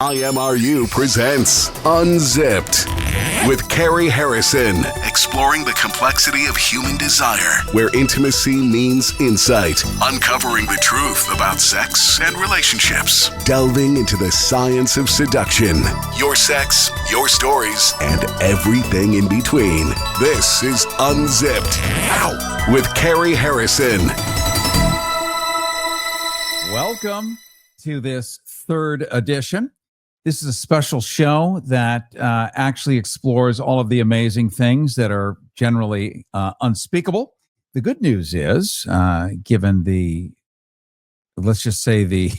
IMRU presents Unzipped with Carrie Harrison, exploring the complexity of human desire, where intimacy means insight, uncovering the truth about sex and relationships, delving into the science of seduction, your sex, your stories, and everything in between. This is Unzipped with Carrie Harrison. Welcome to this third edition. This is a special show that actually explores all of the amazing things that are generally unspeakable. The good news is, given the, let's just say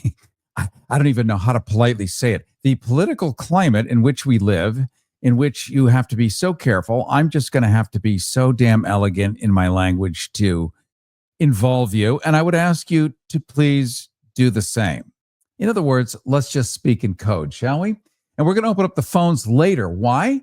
I don't even know how to politely say it, the political climate in which we live, in which you have to be so careful, I'm just going to have to be so damn elegant in my language to involve you. And I would ask you to please do the same. In other words, let's just speak in code, shall we? And we're going to open up the phones later. Why?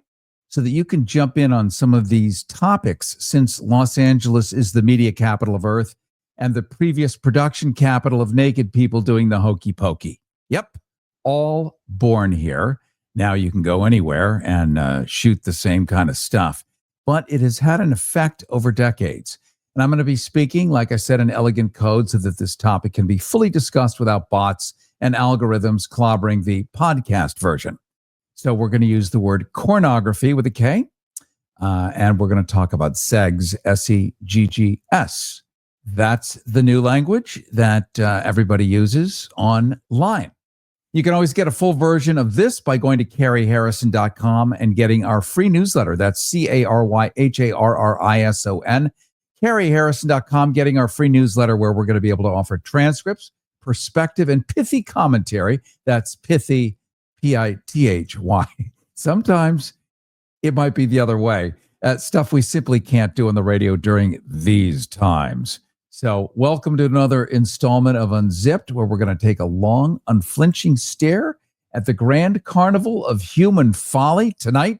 So that you can jump in on some of these topics, since Los Angeles is the media capital of Earth and the previous production capital of naked people doing the hokey pokey. Yep, all born here. Now you can go anywhere and shoot the same kind of stuff. But it has had an effect over decades. And I'm going to be speaking, like I said, in elegant code so that this topic can be fully discussed without bots and algorithms clobbering the podcast version. So we're going to use the word cornography with a K, and we're going to talk about Seggs, S-E-G-G-S. That's the new language that everybody uses online. You can always get a full version of this by going to carrieharrison.com and getting our free newsletter. That's CARYHARRISON. carrieharrison.com, getting our free newsletter where we're going to be able to offer transcripts, perspective, and pithy commentary. That's pithy, P-I-T-H-Y. Sometimes it might be the other way. Stuff we simply can't do on the radio during these times. So welcome to another installment of Unzipped, where we're going to take a long, unflinching stare at the grand carnival of human folly. Tonight,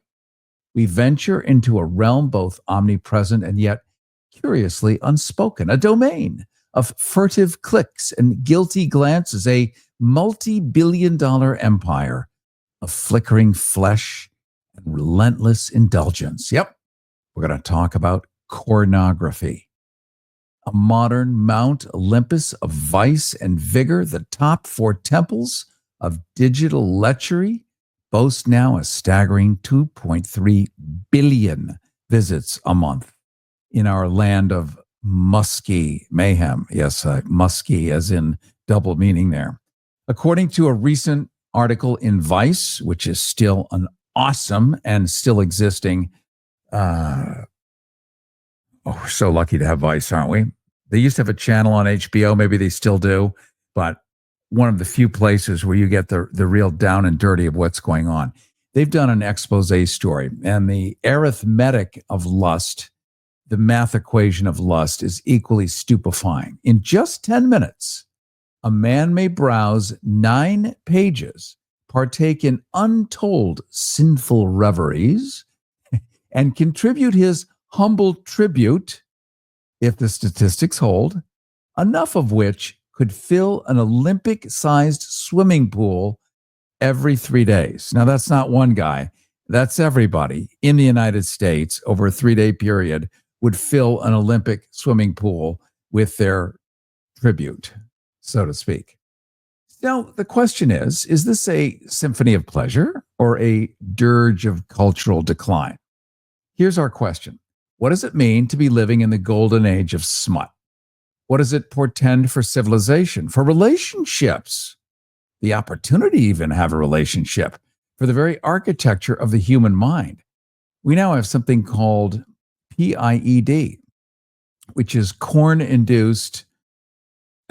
we venture into a realm both omnipresent and yet curiously unspoken, a domain of furtive clicks and guilty glances, a multi-billion-dollar empire of flickering flesh and relentless indulgence. Yep, we're going to talk about cornography, a modern Mount Olympus of vice and vigor. The top four temples of digital lechery boast now a staggering 2.3 billion visits a month in our land of musky mayhem. Yes, musky as in double meaning there. According to a recent article in Vice, which is still an awesome and still existing, we're so lucky to have Vice, aren't we? They used to have a channel on HBO, maybe they still do, but one of the few places where you get the real down and dirty of what's going on. They've done an expose story, and the arithmetic of lust, the math equation of lust, is equally stupefying. In just 10 minutes, a man may browse 9 pages, partake in untold sinful reveries, and contribute his humble tribute, if the statistics hold, enough of which could fill an Olympic-sized swimming pool every 3 days. Now, that's not one guy. That's everybody in the United States over a 3-day period would fill an Olympic swimming pool with their tribute, so to speak. Now, the question is this a symphony of pleasure or a dirge of cultural decline? Here's our question. What does it mean to be living in the golden age of smut? What does it portend for civilization, for relationships, the opportunity to even have a relationship, for the very architecture of the human mind? We now have something called PIED, which is Korn-induced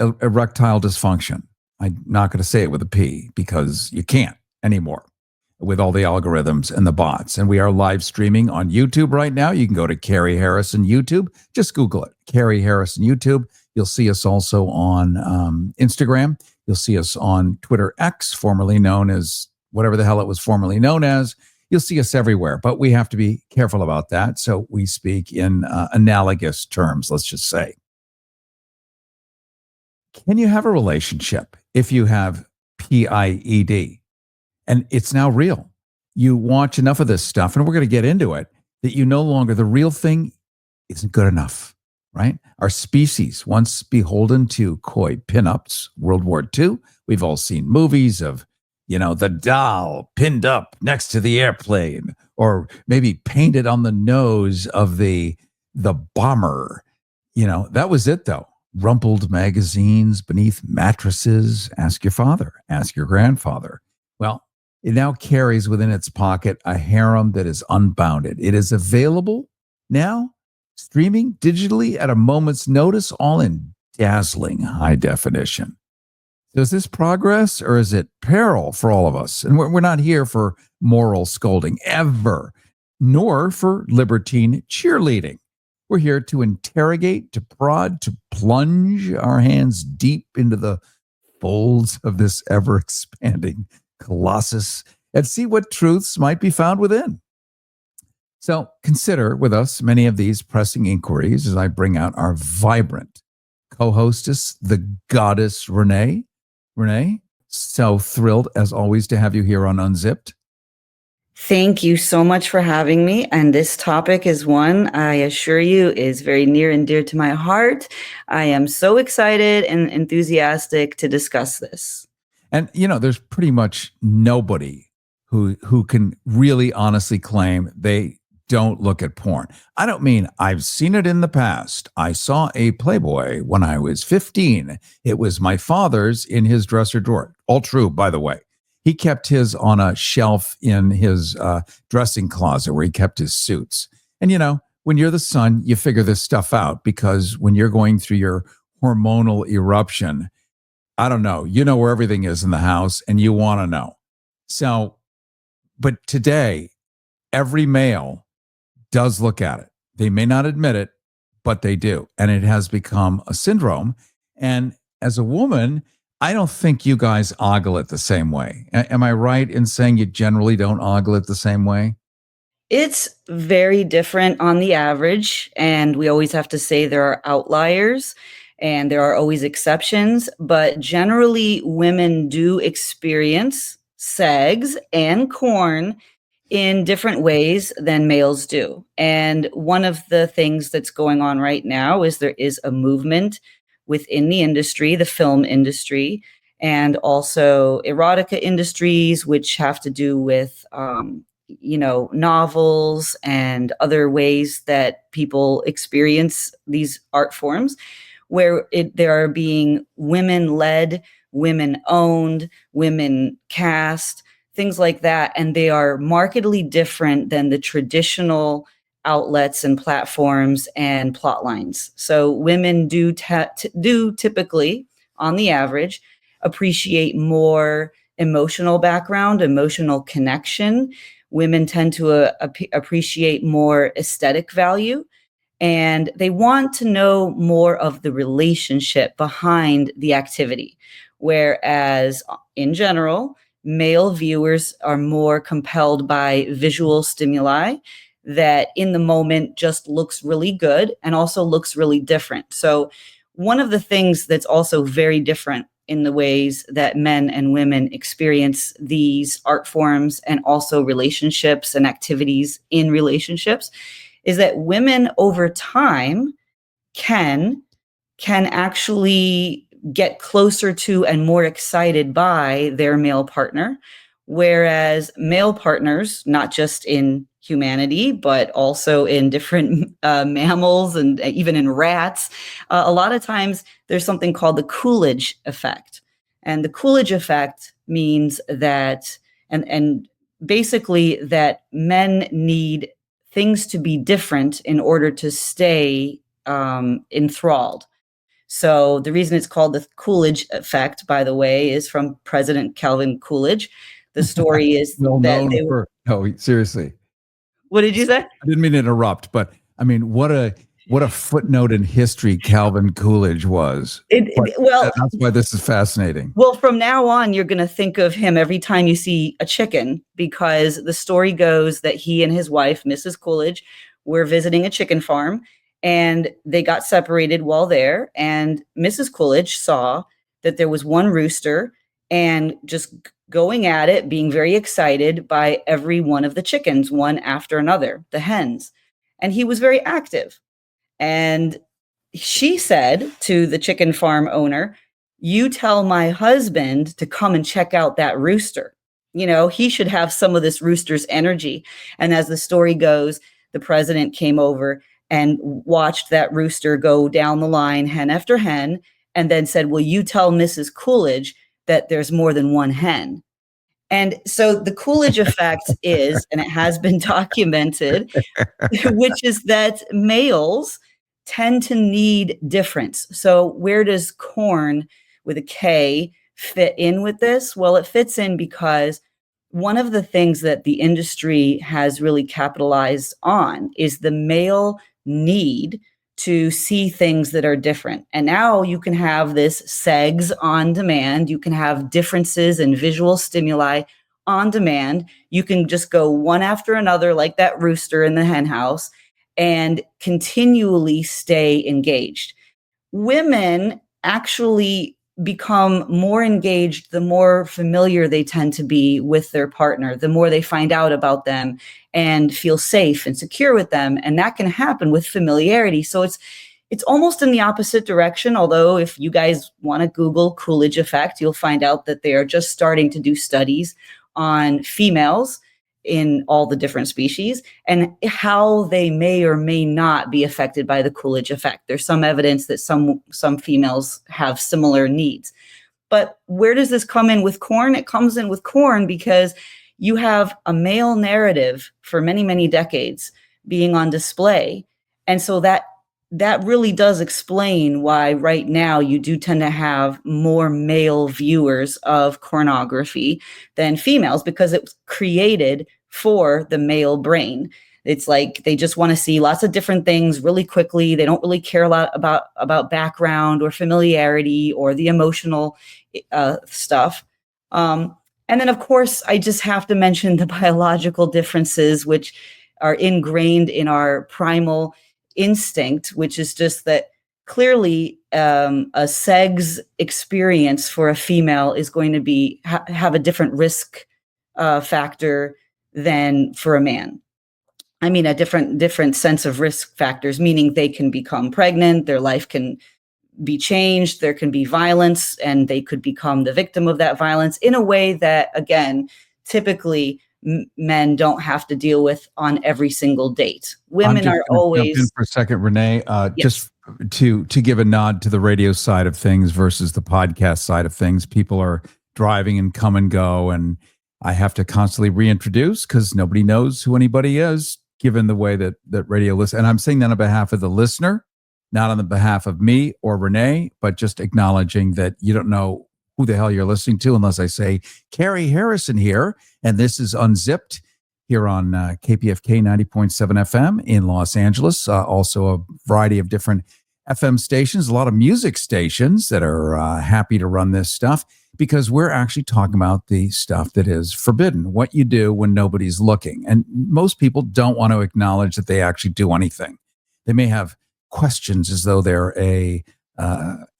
erectile dysfunction. I'm not going to say it with a P because you can't anymore with all the algorithms and the bots. And we are live streaming on YouTube right now. You can go to Carrie Harrison YouTube. Just Google it, Carrie Harrison YouTube. You'll see us also on Instagram. You'll see us on Twitter X, formerly known as whatever the hell it was formerly known as. You'll see us everywhere, but we have to be careful about that. So we speak in analogous terms, let's just say. Can you have a relationship if you have PIED? And it's now real. You watch enough of this stuff, and we're going to get into it, that you no longer, the real thing isn't good enough, right? Our species, once beholden to coy pinups, World War II, we've all seen movies of, the doll pinned up next to the airplane, or maybe painted on the nose of the bomber. That was it, though. Rumpled magazines beneath mattresses. Ask your father, ask your grandfather. Well, it now carries within its pocket a harem that is unbounded. It is available now, streaming digitally at a moment's notice, all in dazzling high definition. So is this progress or is it peril for all of us? And we're not here for moral scolding ever, nor for libertine cheerleading. We're here to interrogate, to prod, to plunge our hands deep into the folds of this ever expanding colossus and see what truths might be found within. So consider with us many of these pressing inquiries as I bring out our vibrant co-hostess, the goddess Renee. Renee, so thrilled as always to have you here on Unzipped. Thank you so much for having me. And this topic is one I assure you is very near and dear to my heart. I am so excited and enthusiastic to discuss this. And, there's pretty much nobody who can really honestly claim they don't look at porn. I don't mean I've seen it in the past. I saw a Playboy when I was 15. It was my father's in his dresser drawer. All true, by the way. He kept his on a shelf in his dressing closet where he kept his suits. And, when you're the son, you figure this stuff out, because when you're going through your hormonal eruption, I don't know, where everything is in the house and you want to know. So, but today, every male does look at it. They may not admit it, but they do. And it has become a syndrome. And as a woman, I don't think you guys ogle it the same way. Am I right in saying you generally don't ogle it the same way? It's very different on the average, and we always have to say there are outliers and there are always exceptions, but generally women do experience Seggs and Korn in different ways than males do. And one of the things that's going on right now is there is a movement within the industry, the film industry, and also erotica industries, which have to do with, novels and other ways that people experience these art forms, where they are being women-led, women-owned, women cast, things like that. And they are markedly different than the traditional outlets and platforms and plot lines. So women do typically, on the average, appreciate more emotional background, emotional connection. Women tend to appreciate more aesthetic value. And they want to know more of the relationship behind the activity. Whereas in general, male viewers are more compelled by visual stimuli that in the moment just looks really good and also looks really different. So one of the things that's also very different in the ways that men and women experience these art forms and also relationships and activities in relationships is that women over time can actually get closer to and more excited by their male partner, whereas male partners, not just in humanity, but also in different mammals and even in rats, a lot of times there's something called the Coolidge effect. And the Coolidge effect means that, and basically that men need things to be different in order to stay enthralled. So the reason it's called the Coolidge effect, by the way, is from President Calvin Coolidge. The story is well that known for, no, seriously. What did you say? I didn't mean to interrupt, but I mean, what a footnote in history Calvin Coolidge was. That's why this is fascinating. Well, from now on, you're going to think of him every time you see a chicken, because the story goes that he and his wife, Mrs. Coolidge, were visiting a chicken farm, and they got separated while there. And Mrs. Coolidge saw that there was one rooster and just going at it, being very excited by every one of the chickens, one after another, the hens. And he was very active. And she said to the chicken farm owner, "You tell my husband to come and check out that rooster. He should have some of this rooster's energy." And as the story goes, the president came over and watched that rooster go down the line, hen after hen, and then said, "Will you tell Mrs. Coolidge that there's more than one hen?" And so the Coolidge effect is, and it has been documented, which is that males tend to need difference. So where does Korn with a K fit in with this? Well, it fits in because one of the things that the industry has really capitalized on is the male need to see things that are different. And now you can have this Seggs on demand. You can have differences in visual stimuli on demand. You can just go one after another, like that rooster in the hen house, and continually stay engaged. Women actually become more engaged the more familiar they tend to be with their partner, the more they find out about them and feel safe and secure with them. And that can happen with familiarity. So it's almost in the opposite direction. Although if you guys want to Google Coolidge effect, you'll find out that they are just starting to do studies on females in all the different species and how they may or may not be affected by the Coolidge effect. There's some evidence that some females have similar needs. But where does this come in with Korn? It comes in with Korn because you have a male narrative for many, many decades being on display. And so that really does explain why right now you do tend to have more male viewers of pornography than females, because it was created for the male brain. It's like they just want to see lots of different things really quickly. They don't really care a lot about background or familiarity or the emotional stuff. And then, of course, I just have to mention the biological differences, which are ingrained in our primal instinct, which is just that clearly a Seggs experience for a female is going to be have a different risk factor than for a man. I mean, a different sense of risk factors, meaning they can become pregnant, their life can be changed, there can be violence, and they could become the victim of that violence in a way that, again, typically men don't have to deal with on every single date. Women are always. Jump in for a second, Renee. Yes. Just to give a nod to the radio side of things versus the podcast side of things. People are driving and come and go, and I have to constantly reintroduce because nobody knows who anybody is, given the way that radio listens. And I'm saying that on behalf of the listener, not on the behalf of me or Renee, but just acknowledging that you don't know who the hell you're listening to unless I say, Carrie Harrison here, and this is Unzipped here on KPFK 90.7 FM in Los Angeles. Also a variety of different FM stations, a lot of music stations that are happy to run this stuff because we're actually talking about the stuff that is forbidden, what you do when nobody's looking. And most people don't want to acknowledge that they actually do anything. They may have questions as though they're a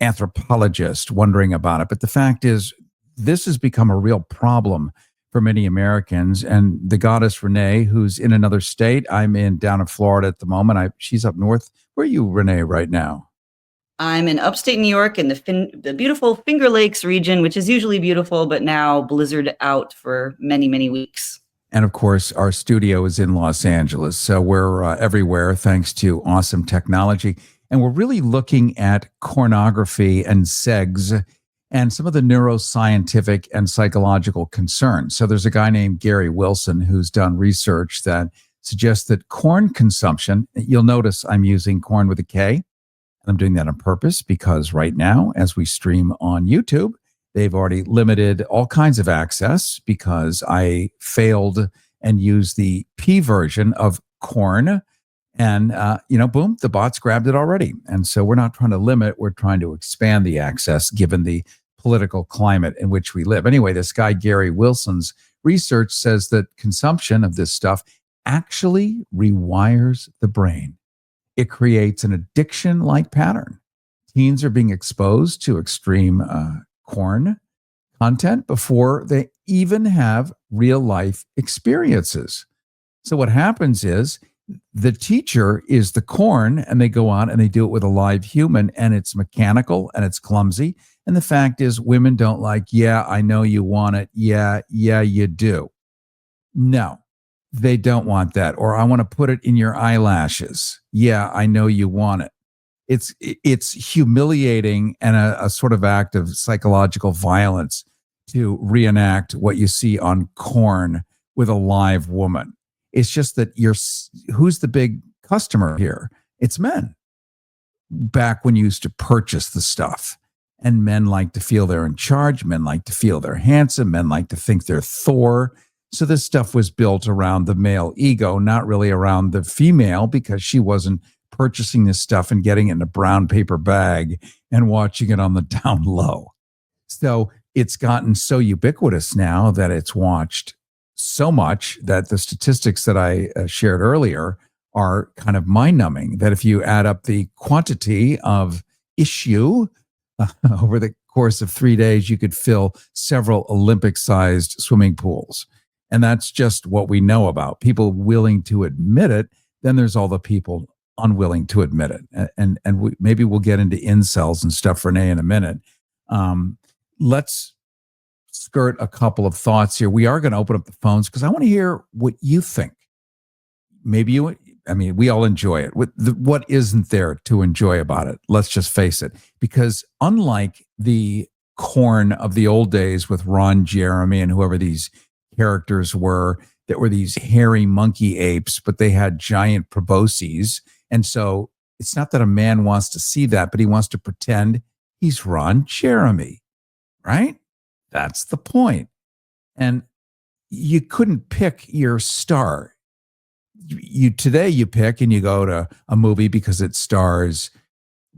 anthropologist wondering about it. But the fact is, this has become a real problem for many Americans. And the goddess Renee, who's in another state, I'm down in Florida at the moment. She's up north. Where are you, Renee, right now? I'm in upstate New York in the beautiful Finger Lakes region, which is usually beautiful, but now blizzard out for many, many weeks. And of course, our studio is in Los Angeles. So we're everywhere thanks to awesome technology. And we're really looking at pornography and Seggs and some of the neuroscientific and psychological concerns. So there's a guy named Gary Wilson who's done research that suggests that corn consumption, you'll notice I'm using corn with a K, and I'm doing that on purpose because right now, as we stream on YouTube, they've already limited all kinds of access because I failed and used the P version of Korn. And, boom, the bots grabbed it already. And so we're not trying to limit, we're trying to expand the access given the political climate in which we live. Anyway, this guy, Gary Wilson's research says that consumption of this stuff actually rewires the brain. It creates an addiction-like pattern. Teens are being exposed to extreme corn content before they even have real life experiences. So what happens is the teacher is the Korn, and they go on and they do it with a live human, and it's mechanical and it's clumsy. And the fact is, women don't like, yeah, I know you want it. Yeah, you do. No, they don't want that. Or I want to put it in your eyelashes. Yeah, I know you want it. It's humiliating and a sort of act of psychological violence to reenact what you see on Korn with a live woman. It's just that who's the big customer here? It's men. Back when you used to purchase the stuff, and men like to feel they're in charge. Men like to feel they're handsome. Men like to think they're Thor. So this stuff was built around the male ego, not really around the female, because she wasn't purchasing this stuff and getting it in a brown paper bag and watching it on the down low. So it's gotten so ubiquitous now that it's watched so much that the statistics that I shared earlier are kind of mind-numbing, that if you add up the quantity of issue over the course of 3 days, you could fill several Olympic-sized swimming pools. And that's just what we know about. People willing to admit it. Then there's all the people unwilling to admit it. And maybe we'll get into incels and stuff, Renee, in a minute. Let's skirt a couple of thoughts here. We are going to open up the phones because I want to hear what you think. Maybe we all enjoy it. What isn't there to enjoy about it? Let's just face it. Because unlike the Korn of the old days with Ron Jeremy and whoever these characters were, that were these hairy monkey apes, but they had giant probosces. And so it's not that a man wants to see that, but he wants to pretend he's Ron Jeremy, right? That's the point. And you couldn't pick your star. Today you pick and you go to a movie because it stars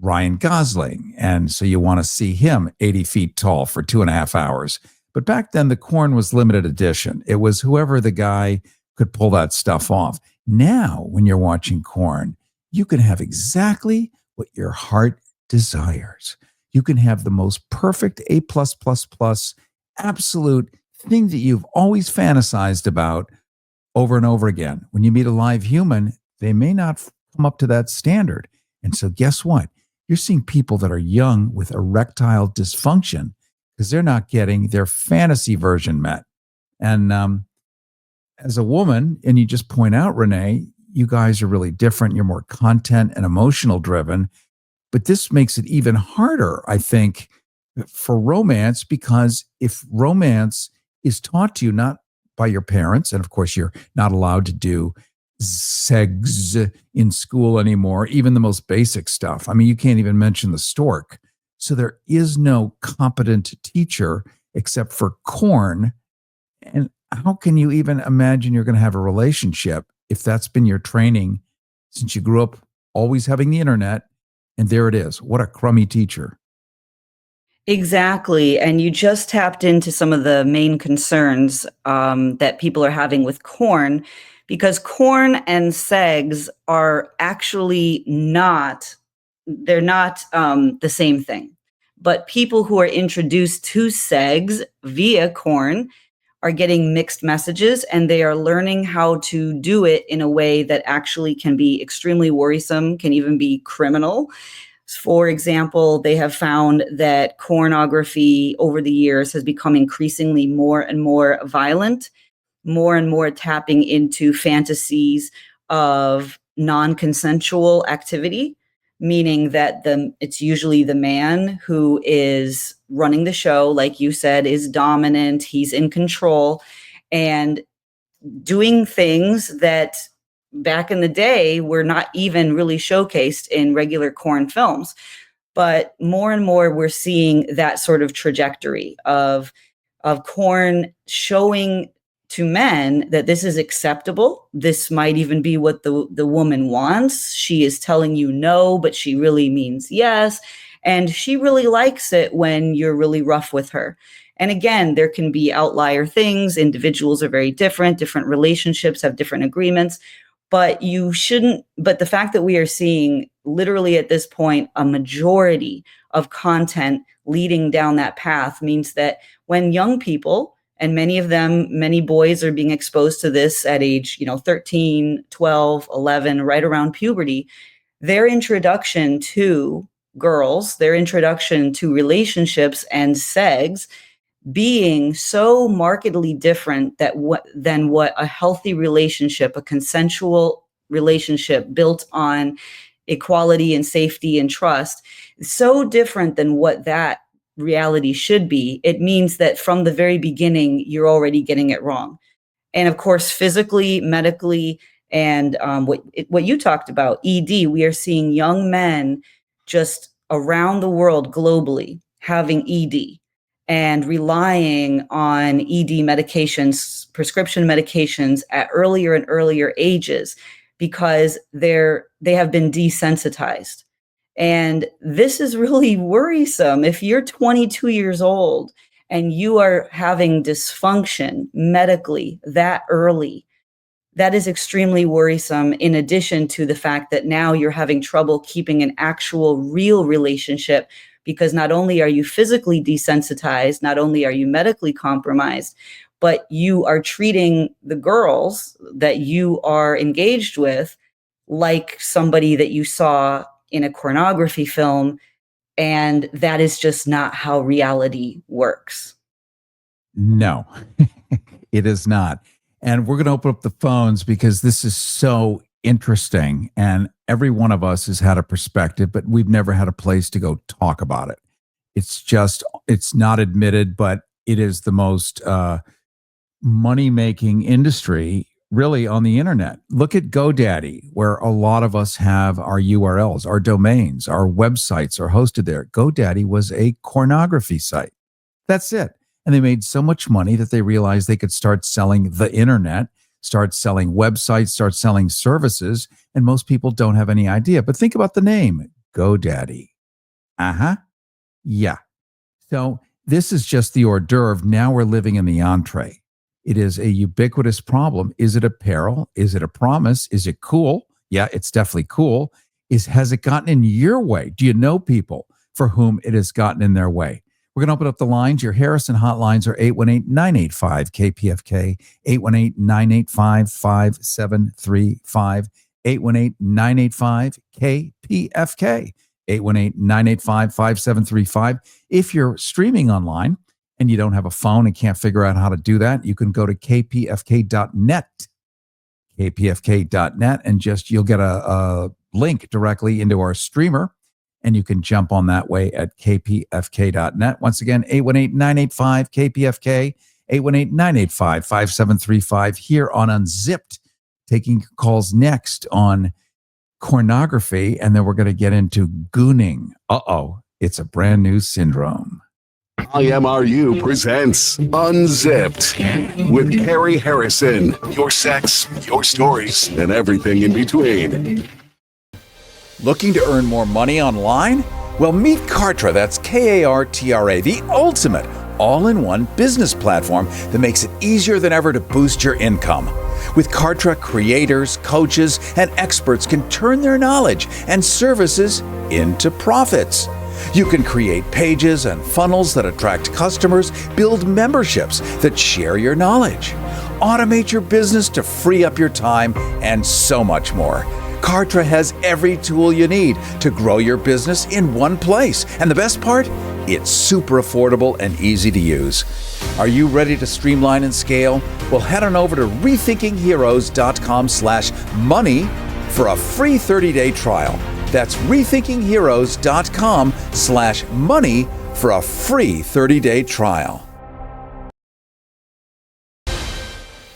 Ryan Gosling. And so you want to see him 80 feet tall for 2.5 hours. But back then the Korn was limited edition. It was whoever the guy could pull that stuff off. Now, when you're watching Korn, you can have exactly what your heart desires. You can have the most perfect A++, absolute thing that you've always fantasized about over and over again. When you meet a live human, they may not come up to that standard. And so guess what? You're seeing people that are young with erectile dysfunction because they're not getting their fantasy version met. And as a woman, and you just point out, Renee, you guys are really different. You're more content and emotional driven. But this makes it even harder, I think, for romance, because if romance is taught to you not by your parents, and of course you're not allowed to do Seggs in school anymore, even the most basic stuff. I mean, you can't even mention the stork. So there is no competent teacher except for Korn. And how can you even imagine you're going to have a relationship if that's been your training since you grew up always having the internet? And there it is. What a crummy teacher. Exactly. And you just tapped into some of the main concerns that people are having with Korn, because Korn and Seggs are actually they're not the same thing. But people who are introduced to Seggs via Korn are getting mixed messages, and they are learning how to do it in a way that actually can be extremely worrisome, can even be criminal. For example, they have found that pornography over the years has become increasingly more and more violent, more and more tapping into fantasies of non-consensual activity, meaning that it's usually the man who is running the show, like you said, is dominant, he's in control, and doing things that back in the day were not even really showcased in regular Korn films. But more and more we're seeing that sort of trajectory of Korn showing to men that this is acceptable. This might even be what the woman wants. She is telling you no, but she really means yes. And she really likes it when you're really rough with her. And again, there can be outlier things. Individuals are very different relationships have different agreements. But the fact that we are seeing literally at this point, a majority of content leading down that path means that when young people, and many of them, many boys are being exposed to this at age, 13, 12, 11, right around puberty, their introduction to girls, their introduction to relationships and sex being so markedly different than what a healthy relationship, a consensual relationship built on equality and safety and trust, so different than what that reality should be. It means that from the very beginning, you're already getting it wrong. And of course, physically, medically, and what you talked about, ED, we are seeing young men just around the world globally having ED and relying on ED medications, prescription medications at earlier and earlier ages because they have been desensitized. And this is really worrisome. If you're 22 years old and you are having dysfunction medically that early, that is extremely worrisome, in addition to the fact that now you're having trouble keeping an actual real relationship because not only are you physically desensitized, not only are you medically compromised, but you are treating the girls that you are engaged with like somebody that you saw in a pornography film. And that is just not how reality works. No, it is not. And we're going to open up the phones because this is so interesting. And every one of us has had a perspective, but we've never had a place to go talk about it. It's not admitted, but it is the most money-making industry really on the internet. Look at GoDaddy, where a lot of us have our URLs, our domains, our websites are hosted there. GoDaddy was a pornography site. That's it. And they made so much money that they realized they could start selling the internet, start selling websites, start selling services, and most people don't have any idea. But think about the name, GoDaddy. Yeah. So this is just the hors d'oeuvre. Now we're living in the entree. It is a ubiquitous problem. Is it a peril? Is it a promise? Is it cool? Yeah, it's definitely cool. Has it gotten in your way? Do you know people for whom it has gotten in their way? We're going to open up the lines. Your Harrison hotlines are 818-985-KPFK, 818-985-5735, 818-985-KPFK, 818-985-5735. If you're streaming online and you don't have a phone and can't figure out how to do that, you can go to kpfk.net, kpfk.net, and you'll get a link directly into our streamer. And you can jump on that way at kpfk.net. Once again, 818-985-KPFK, 818-985-5735 here on Unzipped. Taking calls next on pornography, and then we're going to get into gooning. It's a brand new syndrome. IMRU presents Unzipped with Carrie Harrison. Your sex, your stories, and everything in between. Looking to earn more money online? Well, meet Kartra. That's Kartra, the ultimate all-in-one business platform that makes it easier than ever to boost your income. With Kartra, creators, coaches, and experts can turn their knowledge and services into profits. You can create pages and funnels that attract customers, build memberships that share your knowledge, automate your business to free up your time, and so much more. Kartra has every tool you need to grow your business in one place. And the best part? It's super affordable and easy to use. Are you ready to streamline and scale? Well, head on over to rethinkingheroes.com/money for a free 30-day trial. That's rethinkingheroes.com/money for a free 30-day trial.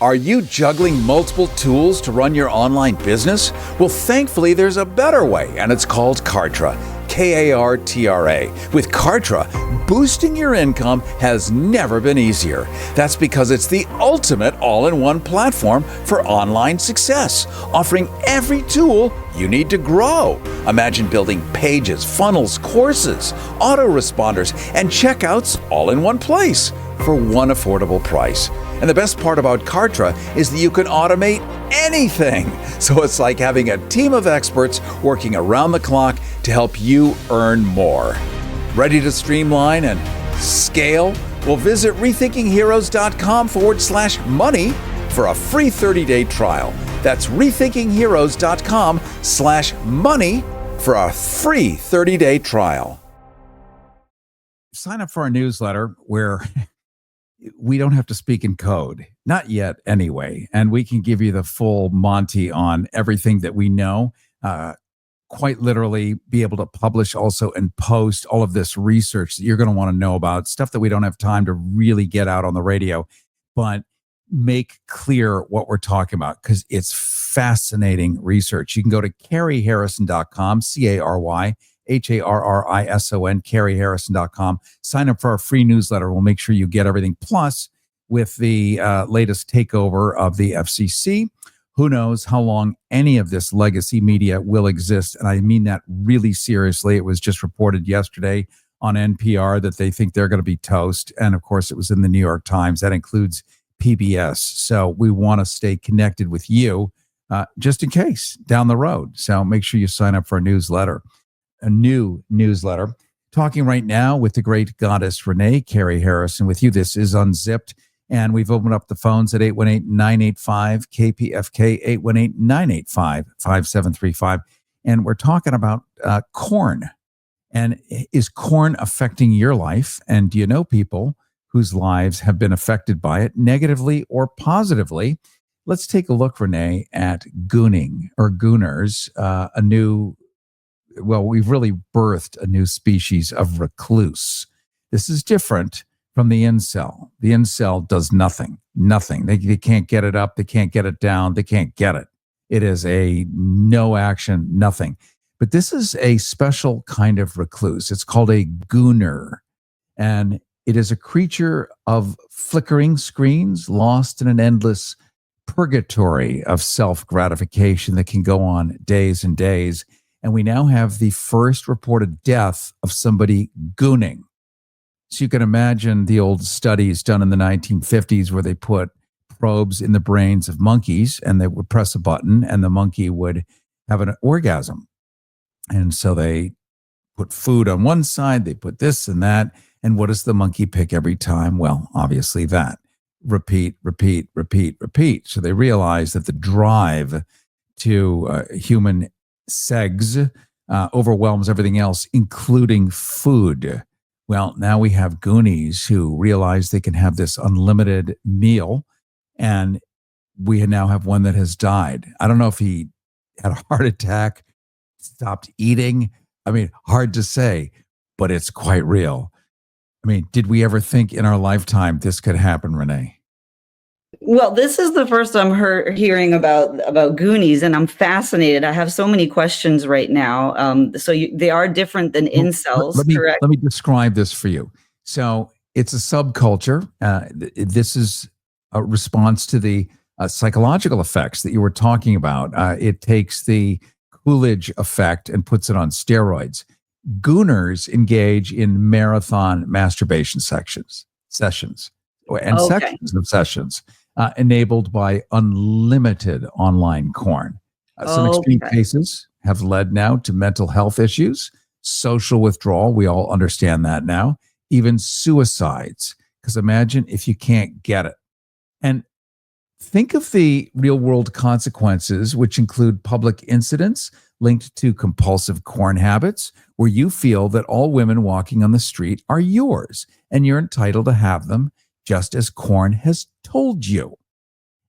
Are you juggling multiple tools to run your online business? Well, thankfully, there's a better way, and it's called Kartra. Kartra. With Kartra, boosting your income has never been easier. That's because it's the ultimate all-in-one platform for online success, offering every tool you need to grow. Imagine building pages, funnels, courses, autoresponders, and checkouts all in one place for one affordable price. And the best part about Kartra is that you can automate anything. So it's like having a team of experts working around the clock to help you earn more. Ready to streamline and scale? Well, visit rethinkingheroes.com/money for a free 30-day trial. That's rethinkingheroes.com/money for a free 30-day trial. Sign up for our newsletter where we don't have to speak in code. Not yet, anyway. And we can give you the full Monty on everything that we know. Quite literally be able to publish also and post all of this research that you're going to want to know about, stuff that we don't have time to really get out on the radio, but make clear what we're talking about because it's fascinating research. You can go to carrieharrison.com, CARYHARRISON, carrieharrison.com. Sign up for our free newsletter. We'll make sure you get everything. Plus, with the latest takeover of the FCC, who knows how long any of this legacy media will exist. And I mean that really seriously. It was just reported yesterday on NPR that they think they're going to be toast. And of course, it was in the New York Times. That includes PBS. So we want to stay connected with you just in case down the road. So make sure you sign up for a newsletter, a new newsletter. Talking right now with the great goddess Renee Carey Harrison with you. This is Unzipped. And we've opened up the phones at 818-985-KPFK, 818-985-5735. And we're talking about Korn. And is Korn affecting your life? And do you know people whose lives have been affected by it negatively or positively? Let's take a look, Renee, at gooning or gooners, we've really birthed a new species of recluse. This is different from the incel. The incel does nothing. They can't get it up. They can't get it down. They can't get it. It is a no action, nothing. But this is a special kind of recluse. It's called a gooner. And it is a creature of flickering screens, lost in an endless purgatory of self-gratification that can go on days and days. And we now have the first reported death of somebody gooning. So you can imagine the old studies done in the 1950s where they put probes in the brains of monkeys and they would press a button and the monkey would have an orgasm. And so they put food on one side, they put this and that. And what does the monkey pick every time? Well, obviously that. Repeat. So they realized that the drive to human Seggs overwhelms everything else, including food. Well, now we have Goonies who realize they can have this unlimited meal, and we now have one that has died. I don't know if he had a heart attack, stopped eating. I mean, hard to say, but it's quite real. I mean, did we ever think in our lifetime this could happen, Renee? Well, this is the first I'm hearing about Goonies, and I'm fascinated. I have so many questions right now. They are different than incels, correct? Let me describe this for you. So it's a subculture. This is a response to the psychological effects that you were talking about. It takes the Coolidge effect and puts it on steroids. Gooners engage in marathon masturbation sessions, sections of sessions enabled by unlimited online porn. Some extreme cases have led now to mental health issues, social withdrawal. We all understand that now. Even suicides. Because imagine if you can't get it. And think of the real world consequences, which include public incidents linked to compulsive porn habits, where you feel that all women walking on the street are yours and you're entitled to have them just as Korn has told you.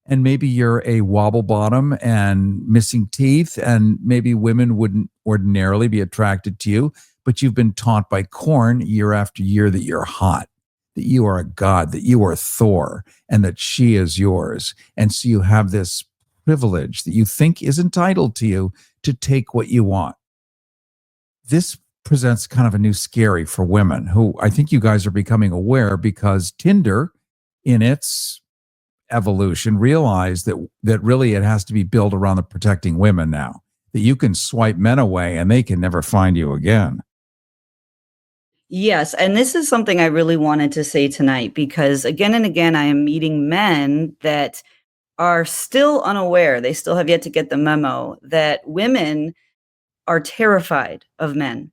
And maybe you're a wobble bottom and missing teeth, and maybe women wouldn't ordinarily be attracted to you, but you've been taught by Korn year after year that you're hot, that you are a god, that you are Thor, and that she is yours. And so you have this privilege that you think is entitled to you to take what you want. This presents kind of a new scary for women who I think you guys are becoming aware, because Tinder in its evolution realized that really it has to be built around the protecting women now. that you can swipe men away and they can never find you again. Yes, and this is something I really wanted to say tonight because again and again I am meeting men that are still unaware. They still have yet to get the memo that women are terrified of men.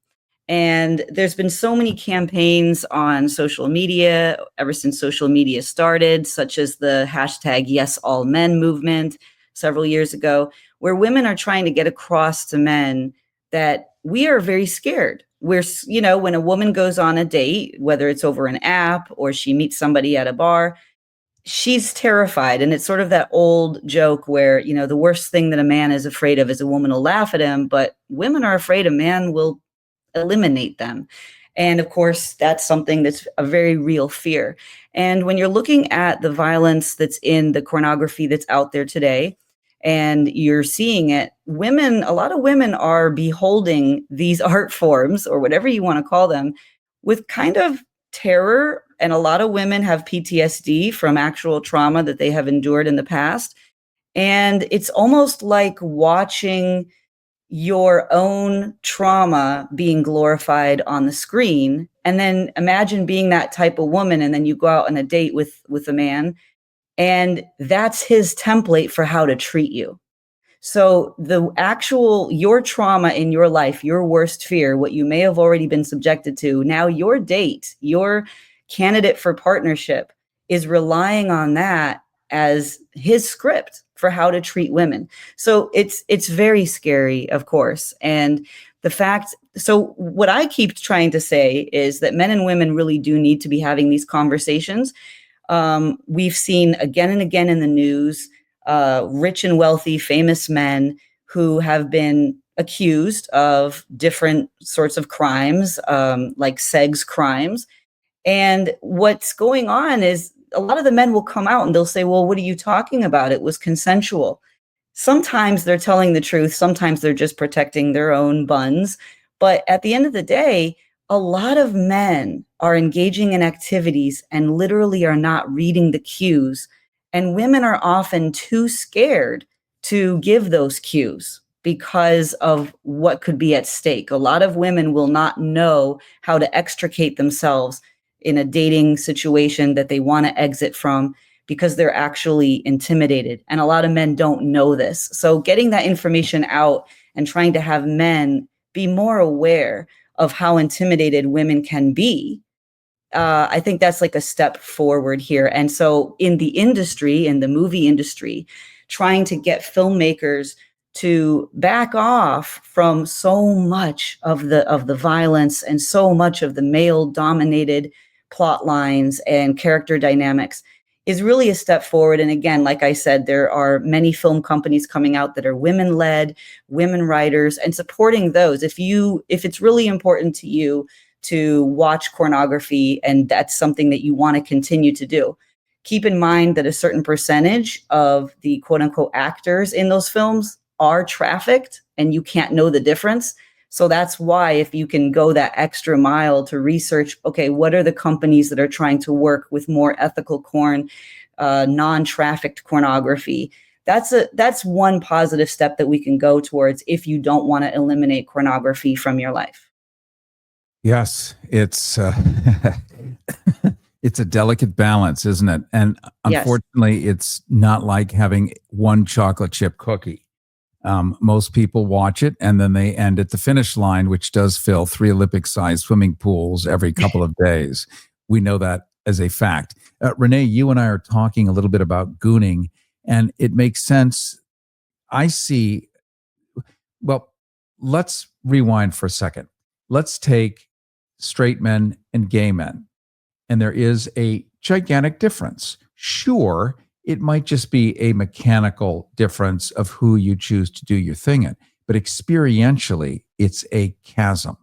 And there's been so many campaigns on social media ever since social media started, such as the hashtag Yes All Men movement several years ago, where women are trying to get across to men that we are very scared. When a woman goes on a date, whether it's over an app or she meets somebody at a bar, she's terrified. And it's sort of that old joke where, the worst thing that a man is afraid of is a woman will laugh at him, but women are afraid a man will eliminate them. And of course, that's something that's a very real fear. And when you're looking at the violence that's in the pornography that's out there today, and you're seeing it, a lot of women are beholding these art forms or whatever you want to call them with kind of terror. And a lot of women have PTSD from actual trauma that they have endured in the past. And it's almost like watching your own trauma being glorified on the screen. And then imagine being that type of woman, and then you go out on a date with a man, and that's his template for how to treat you. So your trauma in your life, your worst fear, what you may have already been subjected to, now your date, your candidate for partnership is relying on that as his script for how to treat women. So it's very scary, of course. And so what I keep trying to say is that men and women really do need to be having these conversations. We've seen again and again in the news, rich and wealthy, famous men who have been accused of different sorts of crimes, like Seggs crimes. And what's going on is a lot of the men will come out and they'll say, well, what are you talking about? It was consensual. Sometimes they're telling the truth. Sometimes they're just protecting their own buns. But at the end of the day, a lot of men are engaging in activities and literally are not reading the cues. And women are often too scared to give those cues because of what could be at stake. A lot of women will not know how to extricate themselves in a dating situation that they want to exit from because they're actually intimidated. And a lot of men don't know this. So getting that information out and trying to have men be more aware of how intimidated women can be, I think that's like a step forward here. And so in the industry, in the movie industry, trying to get filmmakers to back off from so much of the violence and so much of the male dominated plot lines and character dynamics is really a step forward. And again, like I said, there are many film companies coming out that are women-led, women writers, and supporting those. If it's really important to you to watch pornography and that's something that you want to continue to do, keep in mind that a certain percentage of the quote unquote actors in those films are trafficked and you can't know the difference. So that's why if you can go that extra mile to research, okay, what are the companies that are trying to work with more ethical porn, non-trafficked pornography? That's one positive step that we can go towards if you don't want to eliminate pornography from your life. Yes, it's it's a delicate balance, isn't it? And unfortunately, It's not like having one chocolate chip cookie. Most people watch it and then they end at the finish line, which does fill 3 Olympic-sized swimming pools every couple of days. We know that as a fact. Renee, you and I are talking a little bit about gooning, and it makes sense. Well, let's rewind for a second. Let's take straight men and gay men, and there is a gigantic difference. Sure, it might just be a mechanical difference of who you choose to do your thing in, but experientially, it's a chasm.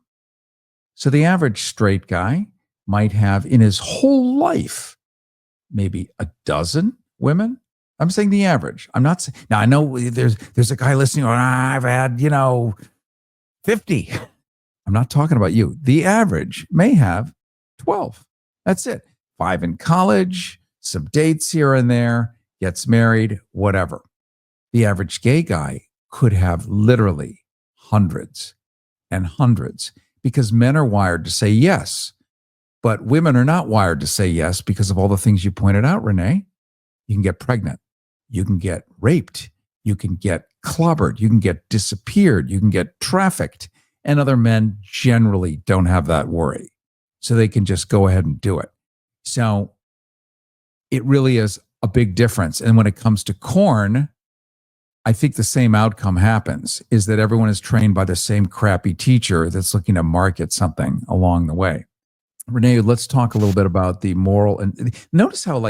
So the average straight guy might have in his whole life maybe a dozen women. I'm saying the average. I'm not saying, now I know there's a guy listening, I've had, 50. I'm not talking about you. The average may have 12. That's it. 5 in college, some dates here and there, gets married, whatever. The average gay guy could have literally hundreds and hundreds, because men are wired to say yes, but women are not wired to say yes because of all the things you pointed out, Renee. You can get pregnant. You can get raped. You can get clobbered. You can get disappeared. You can get trafficked. And other men generally don't have that worry. So they can just go ahead and do it. So it really is a big difference. And when it comes to Korn, I think the same outcome happens, is that everyone is trained by the same crappy teacher that's looking to market something along the way. Renee, let's talk a little bit about the moral. And notice how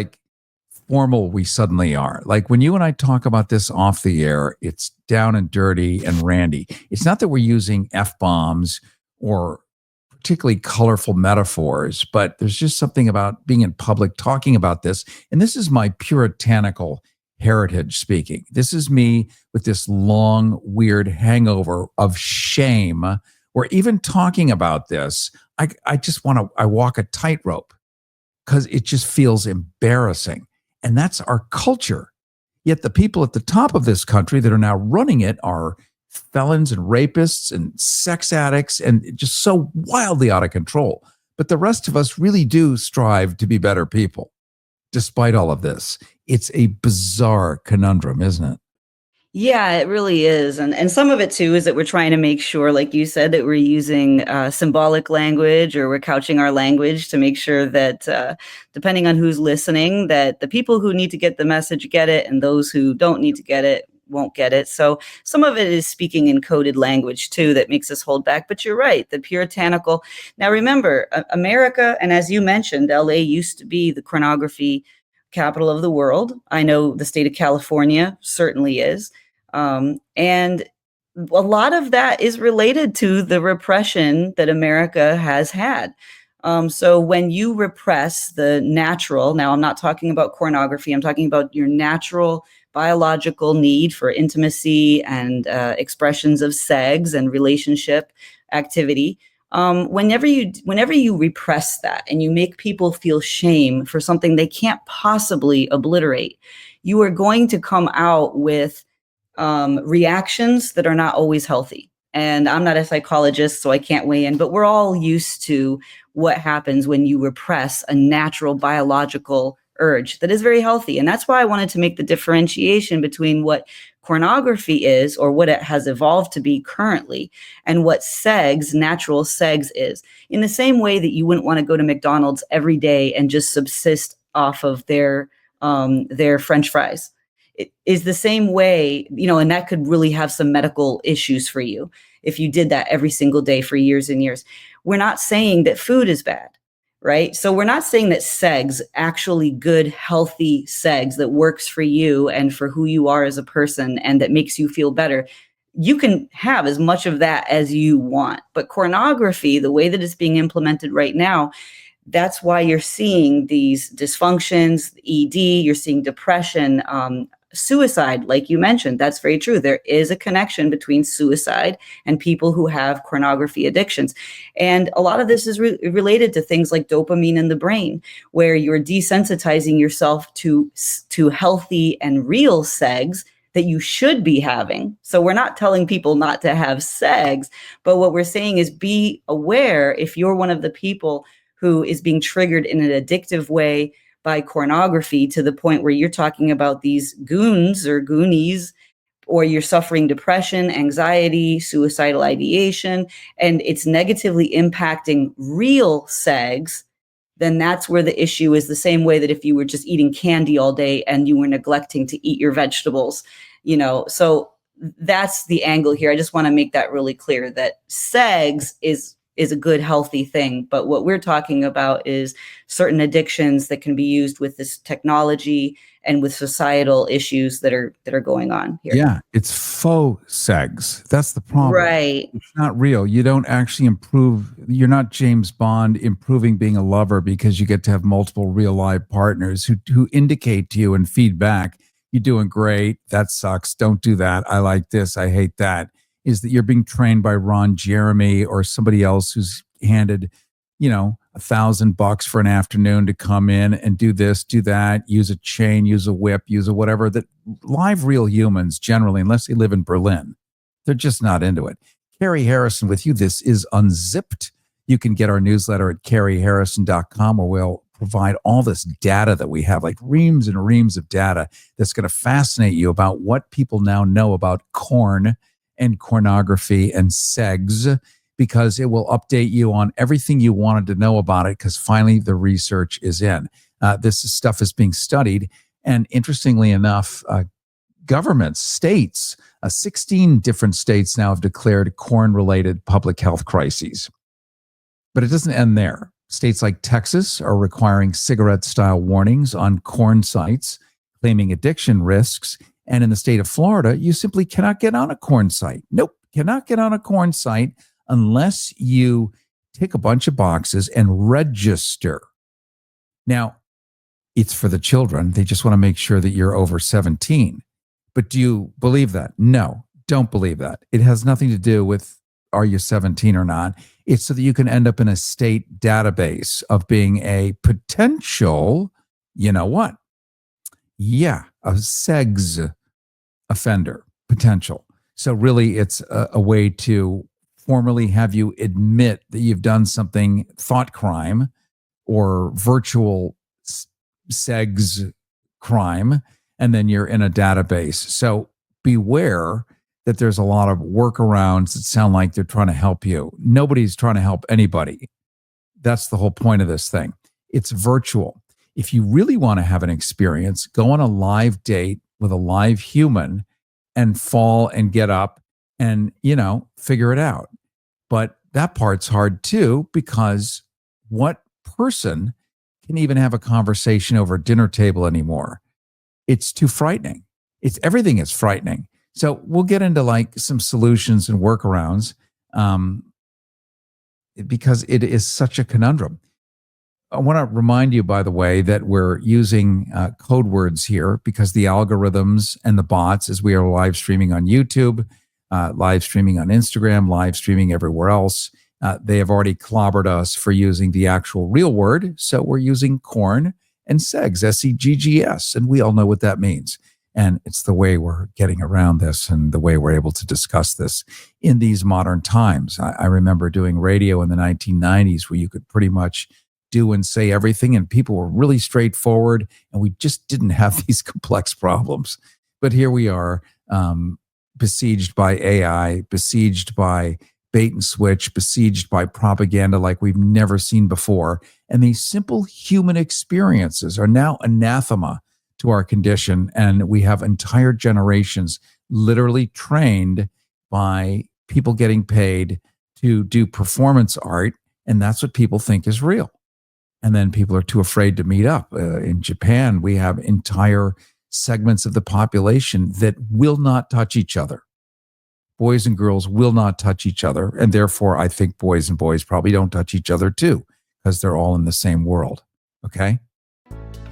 formal we suddenly are. Like when you and I talk about this off the air, it's down and dirty and randy. It's not that we're using F-bombs or particularly colorful metaphors, but there's just something about being in public talking about this. And this is my puritanical heritage speaking. This is me with this long, weird hangover of shame, where even talking about this, I just want to, I walk a tightrope because it just feels embarrassing. And that's our culture. Yet the people at the top of this country that are now running it are felons and rapists and sex addicts and just so wildly out of control. But the rest of us really do strive to be better people. Despite all of this, it's a bizarre conundrum, isn't it? Yeah, it really is. And some of it too is that we're trying to make sure, like you said, that we're using symbolic language, or we're couching our language to make sure that depending on who's listening, that the people who need to get the message get it, and those who don't need to get it won't get it. So some of it is speaking in coded language too that makes us hold back. But you're right, the puritanical. Now remember, America, and as you mentioned, LA used to be the pornography capital of the world. I know the state of California certainly is. And a lot of that is related to the repression that America has had. So when you repress the natural, now I'm not talking about pornography, I'm talking about your natural biological need for intimacy and expressions of sex and relationship activity. Whenever you repress that and you make people feel shame for something they can't possibly obliterate, you are going to come out with reactions that are not always healthy. And I'm not a psychologist, so I can't weigh in, but we're all used to what happens when you repress a natural biological urge that is very healthy. And that's why I wanted to make the differentiation between what pornography is, or what it has evolved to be currently, and what sex, natural sex is. In the same way that you wouldn't want to go to McDonald's every day and just subsist off of their French fries. It is the same way, and that could really have some medical issues for you if you did that every single day for years and years. We're not saying that food is bad, right? So we're not saying that sex, actually good, healthy sex that works for you and for who you are as a person and that makes you feel better, you can have as much of that as you want. But pornography, the way that it's being implemented right now, that's why you're seeing these dysfunctions, ED, you're seeing depression, suicide, like you mentioned. That's very true. There is a connection between suicide and people who have pornography addictions. And a lot of this is related to things like dopamine in the brain, where you're desensitizing yourself to healthy and real sex that you should be having. So we're not telling people not to have sex, but what we're saying is be aware if you're one of the people who is being triggered in an addictive way by pornography, to the point where you're talking about these goons or goonies, or you're suffering depression, anxiety, suicidal ideation, and it's negatively impacting real sex, then that's where the issue is. The same way that if you were just eating candy all day and you were neglecting to eat your vegetables, so that's the angle here. I just want to make that really clear, that sex is a good, healthy thing. But what we're talking about is certain addictions that can be used with this technology and with societal issues that are going on here. Yeah, it's faux sex. That's the problem. Right. It's not real. You don't actually improve. You're not James Bond improving being a lover because you get to have multiple real live partners who indicate to you and feedback, you're doing great. That sucks. Don't do that. I like this. I hate that. Is that you're being trained by Ron Jeremy or somebody else who's handed, $1,000 for an afternoon to come in and do this, do that, use a chain, use a whip, use a whatever. That live real humans generally, unless they live in Berlin, they're just not into it. Carrie Harrison with you. This is Unzipped. You can get our newsletter at carrieharrison.com, where we'll provide all this data that we have, like reams and reams of data that's going to fascinate you about what people now know about Korn and pornography and Seggs, because it will update you on everything you wanted to know about it, because finally the research is in. This stuff is being studied. And interestingly enough, governments, states, 16 different states now have declared Korn-related public health crises. But it doesn't end there. States like Texas are requiring cigarette-style warnings on Korn sites, claiming addiction risks. And in the state of Florida, you simply cannot get on a Korn site. Nope, cannot get on a Korn site unless you tick a bunch of boxes and register. Now, it's for the children. They just want to make sure that you're over 17. But do you believe that? No, don't believe that. It has nothing to do with are you 17 or not. It's so that you can end up in a state database of being a potential, you know what? Yeah, a Seggs offender, potential. So really it's a way to formally have you admit that you've done something, thought crime or virtual Seggs crime, and then you're in a database. So beware that there's a lot of workarounds that sound like they're trying to help you. Nobody's trying to help anybody. That's the whole point of this thing. It's virtual. If you really want to have an experience, go on a live date with a live human and fall and get up and, figure it out. But that part's hard too, because what person can even have a conversation over a dinner table anymore? It's too frightening. Everything is frightening. So we'll get into like some solutions and workarounds because it is such a conundrum. I want to remind you, by the way, that we're using code words here because the algorithms and the bots, as we are live streaming on YouTube, live streaming on Instagram, live streaming everywhere else, they have already clobbered us for using the actual real word. So we're using Korn and Seggs, S-E-G-G-S, and we all know what that means. And it's the way we're getting around this and the way we're able to discuss this in these modern times. I remember doing radio in the 1990s where you could pretty much do and say everything and people were really straightforward and we just didn't have these complex problems. But here we are, besieged by AI, besieged by bait and switch, besieged by propaganda like we've never seen before. And these simple human experiences are now anathema to our condition. And we have entire generations literally trained by people getting paid to do performance art. And that's what people think is real. And then people are too afraid to meet up. In Japan, we have entire segments of the population that will not touch each other. Boys and girls will not touch each other. And therefore, I think boys and boys probably don't touch each other too, because they're all in the same world. Okay?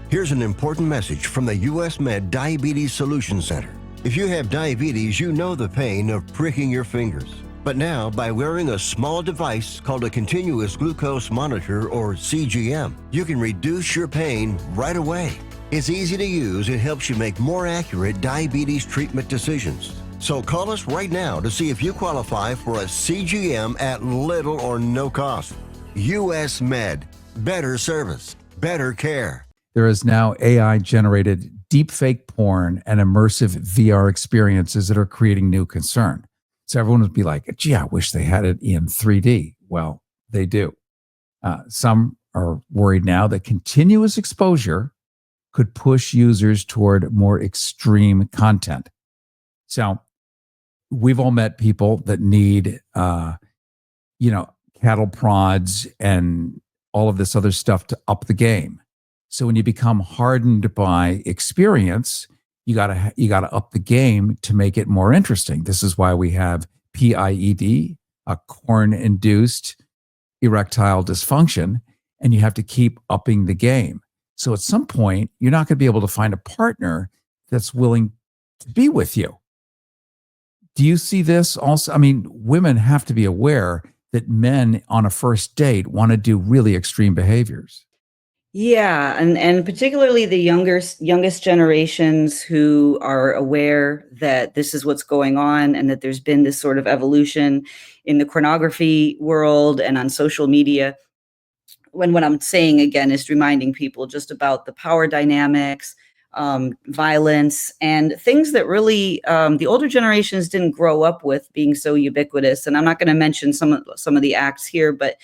Here's an important message from the US Med Diabetes Solution Center. If you have diabetes, you know the pain of pricking your fingers. But now, by wearing a small device called a continuous glucose monitor, or CGM, you can reduce your pain right away. It's easy to use and helps you make more accurate diabetes treatment decisions. So call us right now to see if you qualify for a CGM at little or no cost. US Med. Better service. Better care. There is now AI-generated deepfake porn and immersive VR experiences that are creating new concern. So everyone would be like, gee, I wish they had it in 3D. Well, they do. Some are worried now that continuous exposure could push users toward more extreme content. So we've all met people that need, cattle prods and all of this other stuff to up the game. So when you become hardened by experience, you gotta up the game to make it more interesting. This is why we have PIED, a Korn-induced erectile dysfunction, and you have to keep upping the game. So at some point, you're not going to be able to find a partner that's willing to be with you. Do you see this also? I mean, women have to be aware that men on a first date want to do really extreme behaviors. Yeah, and particularly the youngest generations who are aware that this is what's going on and that there's been this sort of evolution in the pornography world and on social media. When what I'm saying again is reminding people just about the power dynamics, violence, and things that really the older generations didn't grow up with being so ubiquitous. And I'm not going to mention some of the acts here, but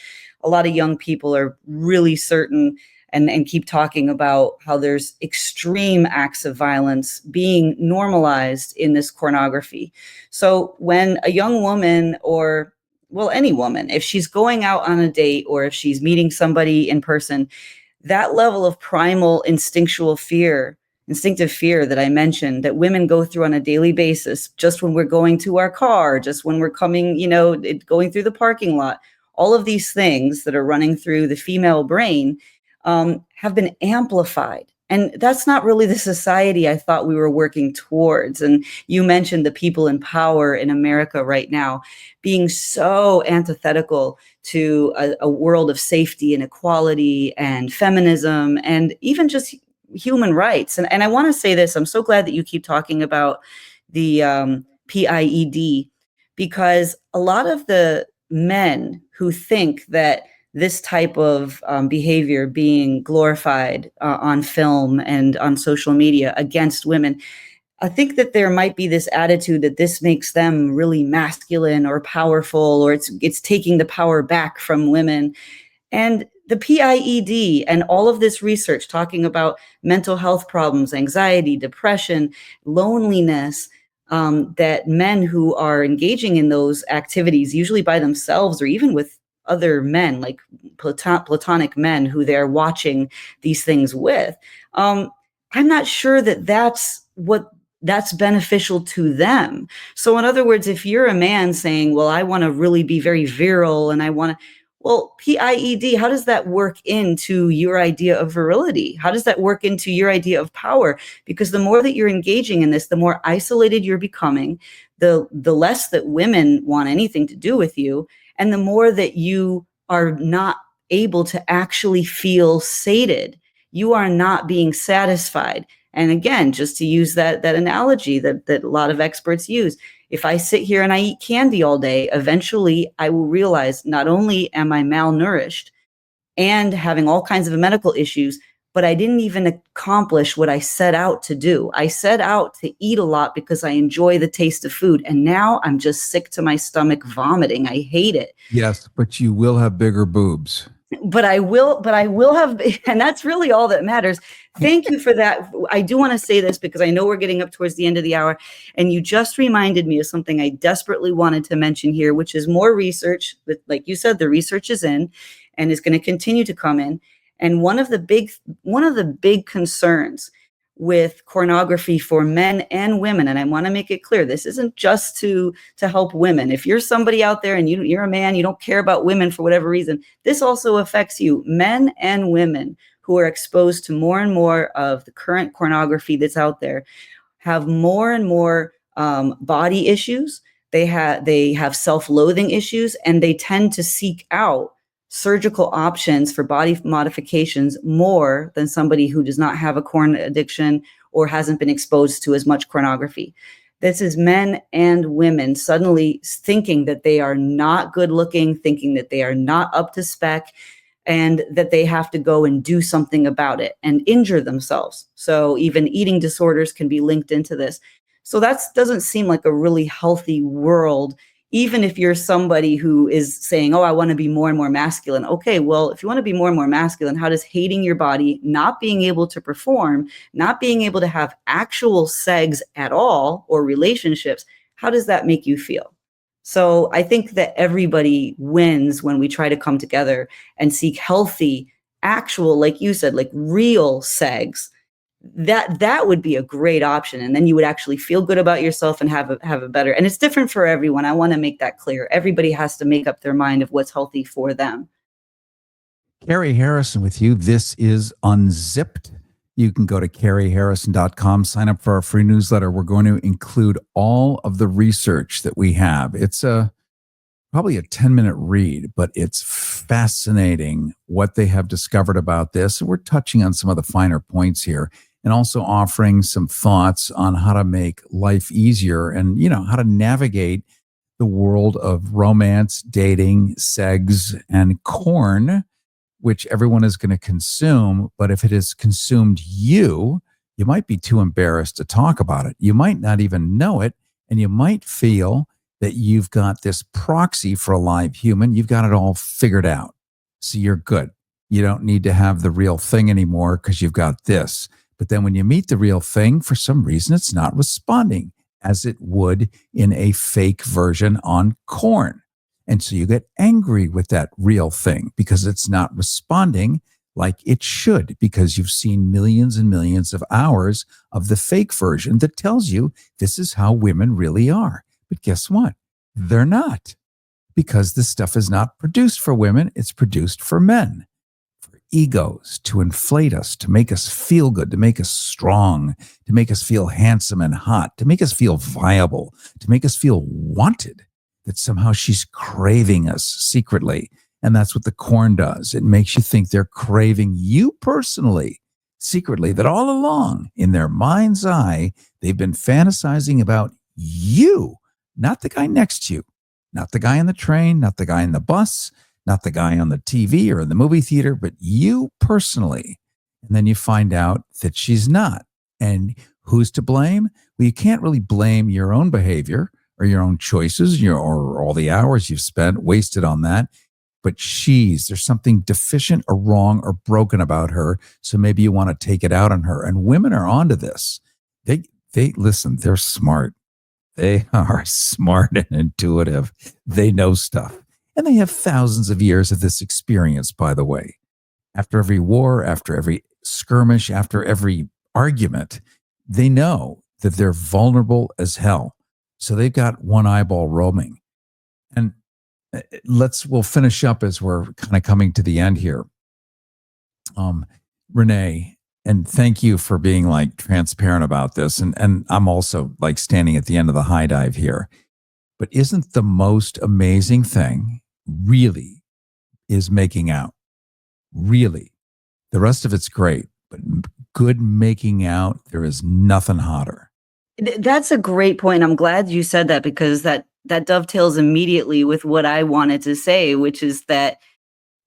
a lot of young people are really certain and keep talking about how there's extreme acts of violence being normalized in this pornography. So when a young woman, or well, any woman, if she's going out on a date or if she's meeting somebody in person, that level of primal instinctive fear that I mentioned that women go through on a daily basis, just when we're going to our car, just when we're coming, going through the parking lot, all of these things that are running through the female brain have been amplified. And that's not really the society I thought we were working towards. And you mentioned the people in power in America right now being so antithetical to a world of safety and equality and feminism and even just human rights. And I want to say this, I'm so glad that you keep talking about the PIED, because a lot of the men who think that this type of behavior being glorified on film and on social media against women, I think that there might be this attitude that this makes them really masculine or powerful, or it's taking the power back from women. And the PIED and all of this research talking about mental health problems, anxiety, depression, loneliness, that men who are engaging in those activities, usually by themselves or even with other men, like platonic men who they're watching these things with, I'm not sure that that's beneficial to them. So in other words, if you're a man saying, well, I want to really be very virile and I want to, well, PIED, how does that work into your idea of virility? How does that work into your idea of power? Because the more that you're engaging in this, the more isolated you're becoming, the less that women want anything to do with you, and the more that you are not able to actually feel sated. You are not being satisfied. And again, just to use that analogy that a lot of experts use, if I sit here and I eat candy all day, eventually I will realize not only am I malnourished and having all kinds of medical issues, but I didn't even accomplish what I set out to do. I set out to eat a lot because I enjoy the taste of food. And now I'm just sick to my stomach vomiting. I hate it. Yes, but you will have bigger boobs. But I will have, and that's really all that matters. Thank you for that. I do want to say this because I know we're getting up towards the end of the hour, and you just reminded me of something I desperately wanted to mention here, which is more research. That, like you said, the research is in and is going to continue to come in. And one of the big concerns with pornography for men and women, and I want to make it clear, this isn't just to help women. If you're somebody out there and you're a man, you don't care about women for whatever reason, this also affects you. Men and women who are exposed to more and more of the current pornography that's out there have more and more body issues. They have self-loathing issues, and they tend to seek out surgical options for body modifications more than somebody who does not have a porn addiction or hasn't been exposed to as much pornography. This is men and women suddenly thinking that they are not good looking, thinking that they are not up to spec, and that they have to go and do something about it and injure themselves. So even eating disorders can be linked into this. So that doesn't seem like a really healthy world, even if you're somebody who is saying, oh, I want to be more and more masculine. Okay, well, if you want to be more and more masculine, how does hating your body, not being able to perform, not being able to have actual sex at all or relationships, how does that make you feel? So I think that everybody wins when we try to come together and seek healthy, actual, like you said, like real sex. That would be a great option. And then you would actually feel good about yourself and have a better, and it's different for everyone. I want to make that clear. Everybody has to make up their mind of what's healthy for them. Carrie Harrison with you. This is Unzipped. You can go to carrieharrison.com, sign up for our free newsletter. We're going to include all of the research that we have. It's probably a 10-minute read, but it's fascinating what they have discovered about this. We're touching on some of the finer points here and also offering some thoughts on how to make life easier and, how to navigate the world of romance, dating, Seggs, and Korn, which everyone is going to consume. But if it has consumed you, you might be too embarrassed to talk about it. You might not even know it, and you might feel that you've got this proxy for a live human. You've got it all figured out. So you're good. You don't need to have the real thing anymore because you've got this. But then when you meet the real thing, for some reason, it's not responding as it would in a fake version on Korn. And so you get angry with that real thing because it's not responding like it should, because you've seen millions and millions of hours of the fake version that tells you this is how women really are. But guess what? They're not, because this stuff is not produced for women. It's produced for men, for egos, to inflate us, to make us feel good, to make us strong, to make us feel handsome and hot, to make us feel viable, to make us feel wanted, that somehow she's craving us secretly. And that's what the Korn does. It makes you think they're craving you personally, secretly, that all along in their mind's eye, they've been fantasizing about you. Not the guy next to you, not the guy on the train, not the guy in the bus, not the guy on the TV or in the movie theater, but you personally. And then you find out that she's not. And who's to blame? Well, you can't really blame your own behavior or your own choices, or all the hours you've spent wasted on that. But there's something deficient or wrong or broken about her. So maybe you want to take it out on her. And women are onto this. They listen, they're smart. They are smart and intuitive. They know stuff. And they have thousands of years of this experience, by the way. After every war, after every skirmish, after every argument, they know that they're vulnerable as hell. So they've got one eyeball roaming. And we'll finish up as we're kind of coming to the end here. Renee, and thank you for being like transparent about this. And I'm also like standing at the end of the high dive here. But isn't the most amazing thing really is making out? Really. The rest of it's great, but good making out, there is nothing hotter. That's a great point. I'm glad you said that, because that dovetails immediately with what I wanted to say, which is that,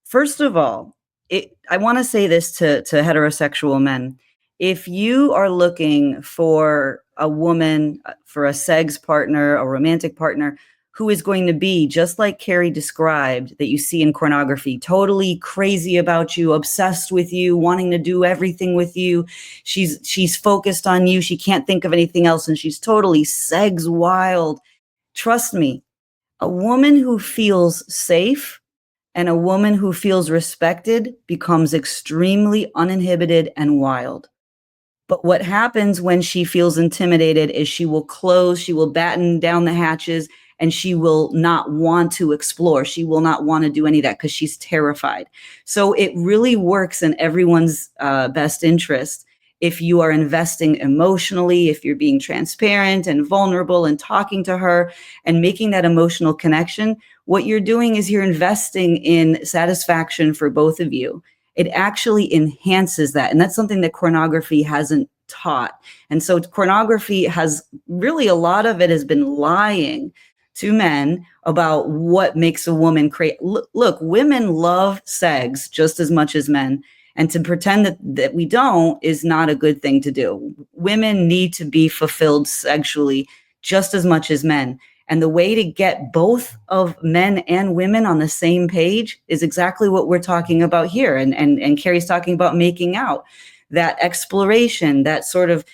first of all, I want to say this to heterosexual men. If you are looking for a woman, for a Seggs partner, a romantic partner, who is going to be just like Carrie described, that you see in pornography, totally crazy about you, obsessed with you, wanting to do everything with you. She's focused on you. She can't think of anything else. And she's totally Seggs wild. Trust me, a woman who feels safe and a woman who feels respected becomes extremely uninhibited and wild. But what happens when she feels intimidated is she will close, she will batten down the hatches, and she will not want to explore. She will not want to do any of that because she's terrified. So it really works in everyone's best interest if you are investing emotionally, if you're being transparent and vulnerable and talking to her and making that emotional connection. What you're doing is you're investing in satisfaction for both of you. It actually enhances that. And that's something that pornography hasn't taught. And so pornography has really, a lot of it has been lying to men about what makes a woman crazy. Look, women love sex just as much as men. And to pretend that we don't is not a good thing to do. Women need to be fulfilled sexually just as much as men. And the way to get both of men and women on the same page is exactly what we're talking about here. And Carrie's talking about making out, that exploration, that sort of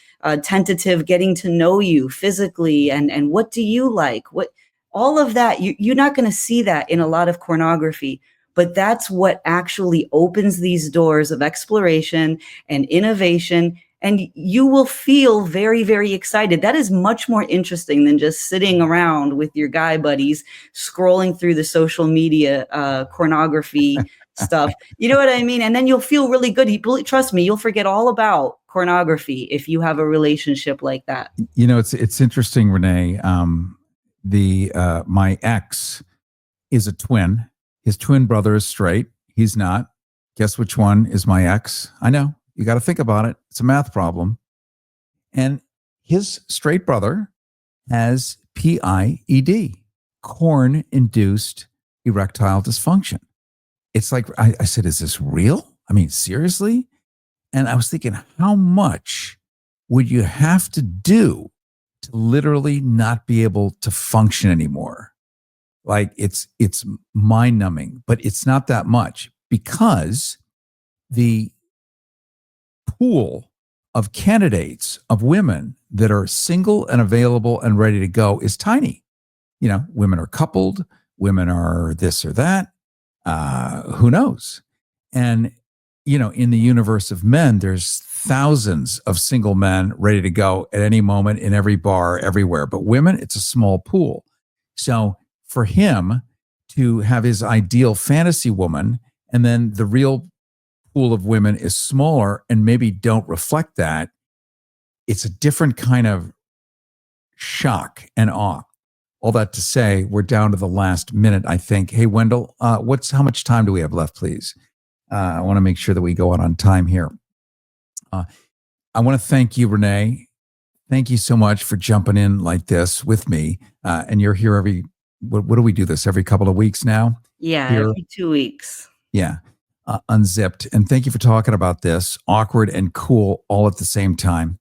tentative getting to know you physically, and what do you like? What all of that, you're not going to see that in a lot of pornography. But that's what actually opens these doors of exploration and innovation. And you will feel very, very excited. That is much more interesting than just sitting around with your guy buddies, scrolling through the social media pornography stuff. You know what I mean? And then you'll feel really good. Trust me, you'll forget all about pornography if you have a relationship like that. You know, it's interesting, Renee. My ex is a twin. His twin brother is straight. He's not. Guess which one is my ex? I know. You got to think about it. It's a math problem. And his straight brother has PIED, Korn-induced erectile dysfunction. It's like, I said, is this real? I mean, seriously? And I was thinking, how much would you have to do to literally not be able to function anymore? Like it's mind numbing, but it's not that much because the pool of candidates of women that are single and available and ready to go is tiny. You know, women are coupled, women are this or that. Who knows? And, you know, in the universe of men, there's thousands of single men ready to go at any moment in every bar, everywhere. But women, it's a small pool. So for him to have his ideal fantasy woman, and then the real pool of women is smaller and maybe don't reflect that, it's a different kind of shock and awe. All that to say, we're down to the last minute, I think. Hey, Wendell, how much time do we have left, please? I want to make sure that we go out on time here. I want to thank you, Renee. Thank you so much for jumping in like this with me. And you're here what do we do this? Every couple of weeks now? Yeah, Here. every 2 weeks. Yeah. Unzipped. And thank you for talking about this. Awkward and cool all at the same time.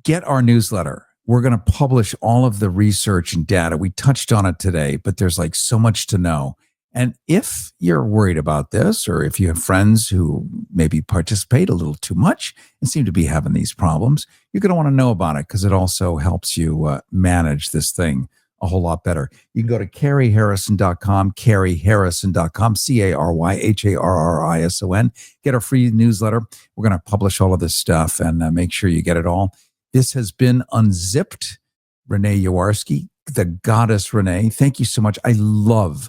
Get our newsletter. We're going to publish all of the research and data. We touched on it today, but there's like so much to know. And if you're worried about this, or if you have friends who maybe participate a little too much and seem to be having these problems, you're going to want to know about it because it also helps you manage this thing a whole lot better. You can go to carrieharrison.com, carrieharrison.com, CARYHARRISON. Get our free newsletter. We're going to publish all of this stuff and make sure you get it all. This has been Unzipped. Renee Yawarski, the goddess Renee. Thank you so much. I love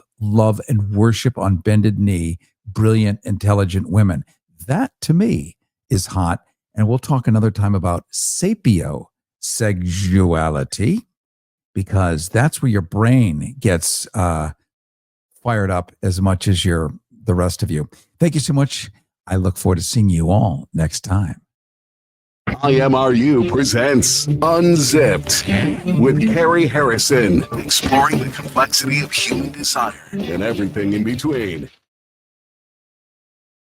and worship on bended knee, brilliant, intelligent women. That to me is hot. And we'll talk another time about sapiosexuality, because that's where your brain gets fired up as much as the rest of you. Thank you so much. I look forward to seeing you all next time. IMRU presents Unzipped with Carrie Harrison, exploring the complexity of human desire and everything in between.